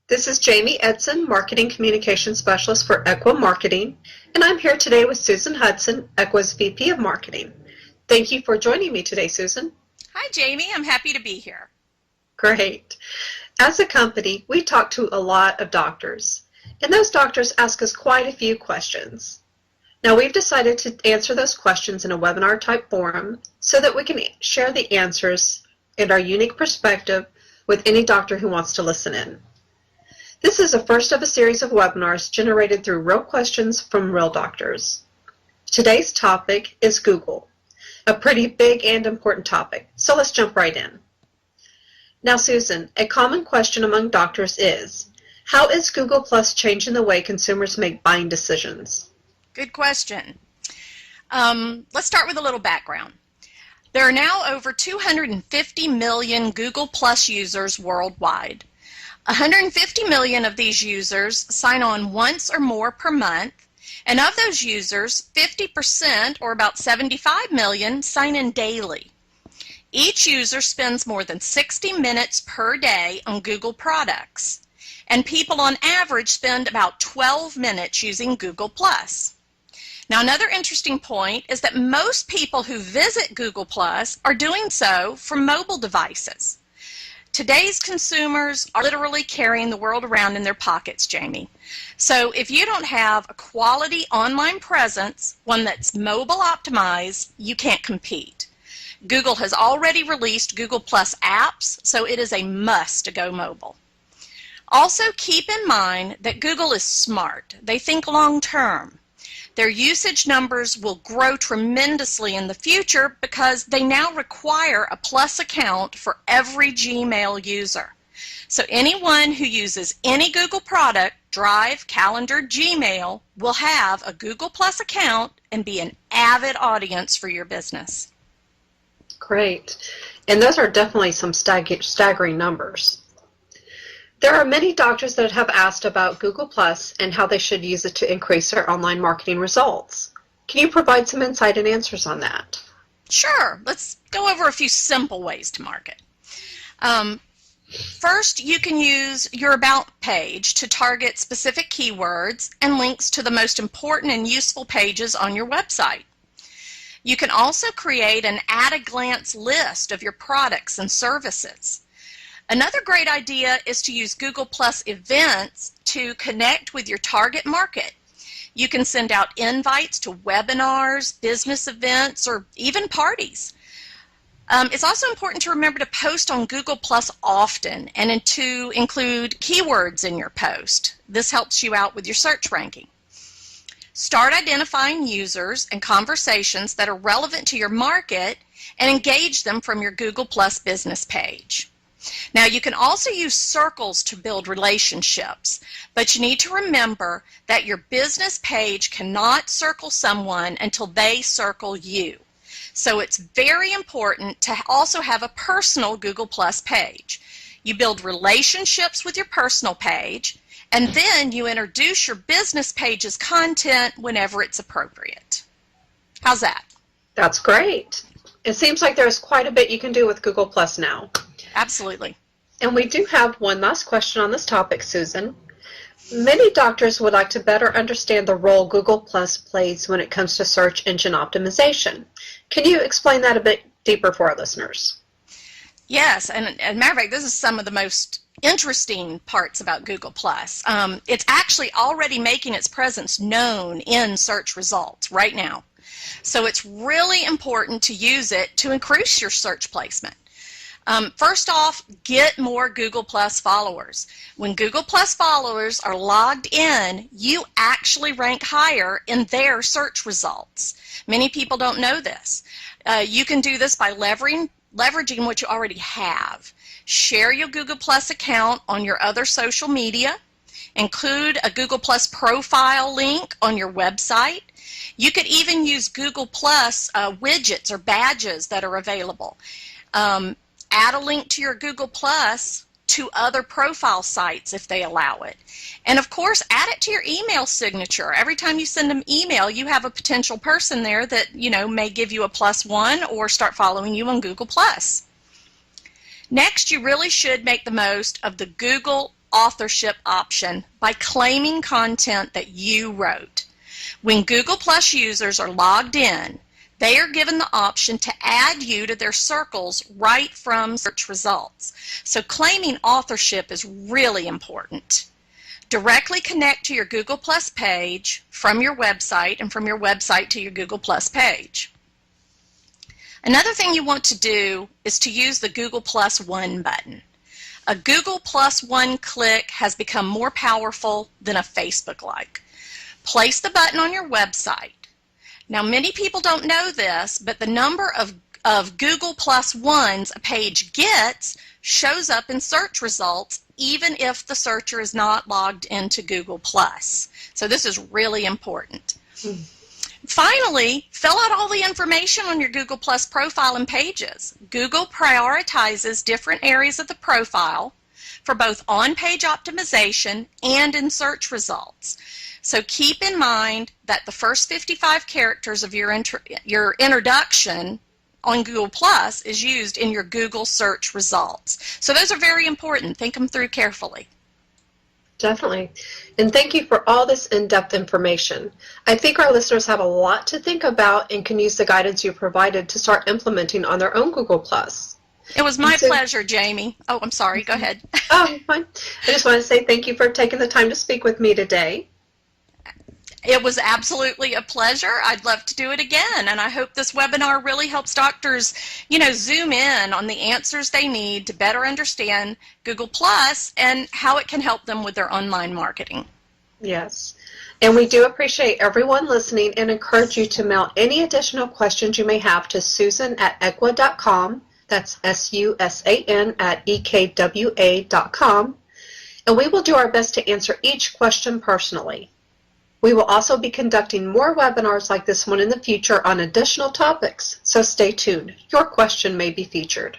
This is Jamie Edson, Marketing Communication Specialist for Equa Marketing, and I'm here today with Susan Hudson, Equa's VP of Marketing. Thank you for joining me today, Susan. Hi, Jamie. I'm happy to be here. Great. As a company, we talk to a lot of doctors, and those doctors ask us quite a few questions. Now, we've decided to answer those questions in a webinar-type forum so that we can share the answers and our unique perspective with any doctor who wants to listen in. This is the first of a series of webinars generated through real questions from real doctors. Today's topic is Google, a pretty big and important topic, so let's jump right in. Now, Susan, a common question among doctors is, how is Google Plus changing the way consumers make buying decisions? Good question. Let's start with a little background. There are now over 250 million Google Plus users worldwide. 150 million of these users sign on once or more per month, and of those users, 50%, or about 75 million, sign in daily. Each user spends more than 60 minutes per day on Google products, and people on average spend about 12 minutes using Google Plus. Now, another interesting point is that most people who visit Google Plus are doing so from mobile devices. Today's consumers are literally carrying the world around in their pockets, Jamie. So if you don't have a quality online presence, one that's mobile optimized, you can't compete. Google has already released Google Plus apps, so it is a must to go mobile. Also, keep in mind that Google is smart. They think long term. Their usage numbers will grow tremendously in the future because they now require a Plus account for every Gmail user. So anyone who uses any Google product, Drive, Calendar, Gmail, will have a Google Plus account and be an avid audience for your business. Great. And those are definitely some staggering numbers. There are many doctors that have asked about Google Plus and how they should use it to increase their online marketing results. Can you provide some insight and answers on that? Sure. Let's go over a few simple ways to market. First, you can use your About page to target specific keywords and links to the most important and useful pages on your website. You can also create an at-a-glance list of your products and services. Another great idea is to use Google Plus events to connect with your target market. You can send out invites to webinars, business events, or even parties. It's also important to remember to post on Google Plus often and to include keywords in your post. This helps you out with your search ranking. Start identifying users and conversations that are relevant to your market and engage them from your Google Plus business page. Now, you can also use circles to build relationships, but you need to remember that your business page cannot circle someone until they circle you. So it's very important to also have a personal Google Plus page. You build relationships with your personal page, and then you introduce your business page's content whenever it's appropriate. How's that? That's great. It seems like there's quite a bit you can do with Google Plus now. Absolutely. And we do have one last question on this topic, Susan. Many doctors would like to better understand the role Google Plus plays when it comes to search engine optimization. Can you explain that a bit deeper for our listeners? Yes, and as a matter of fact, this is some of the most interesting parts about Google Plus. It's actually already making its presence known in search results right now. So it's really important to use it to increase your search placement. First off, get more Google Plus followers. When Google Plus followers are logged in, you actually rank higher in their search results. Many people don't know this. You can do this by leveraging what you already have. Share your Google Plus account on your other social media. Include a Google Plus profile link on your website. You could even use Google Plus widgets or badges that are available. Add a link to your Google Plus to other profile sites if they allow it. And of course, add it to your email signature. Every time you send them email, you have a potential person there that, may give you a +1 or start following you on Google Plus. Next, you really should make the most of the Google authorship option by claiming content that you wrote. When Google Plus users are logged in, they are given the option to add you to their circles right from search results. So claiming authorship is really important. Directly connect to your Google Plus page from your website and from your website to your Google Plus page. Another thing you want to do is to use the Google Plus One button. A Google Plus One click has become more powerful than a Facebook like. Place the button on your website. Now, many people don't know this, but the number of Google Plus Ones a page gets shows up in search results even if the searcher is not logged into Google Plus. So this is really important. Finally, fill out all the information on your Google Plus profile and pages. Google prioritizes different areas of the profile for both on-page optimization and in search results. So keep in mind that the first 55 characters of your introduction on Google Plus is used in your Google search results. So those are very important. Think them through carefully. Definitely. And thank you for all this in-depth information. I think our listeners have a lot to think about and can use the guidance you provided to start implementing on their own Google Plus. It was my pleasure, Jamie. Oh, I'm sorry. Go ahead. Oh, fine. I just want to say thank you for taking the time to speak with me today. It was absolutely a pleasure. I'd love to do it again, and I hope this webinar really helps doctors, zoom in on the answers they need to better understand Google Plus and how it can help them with their online marketing. Yes, and we do appreciate everyone listening and encourage you to mail any additional questions you may have to Susan@ekwa.com. That's SUSAN at EKWA.com, and we will do our best to answer each question personally. We will also be conducting more webinars like this one in the future on additional topics, so stay tuned. Your question may be featured.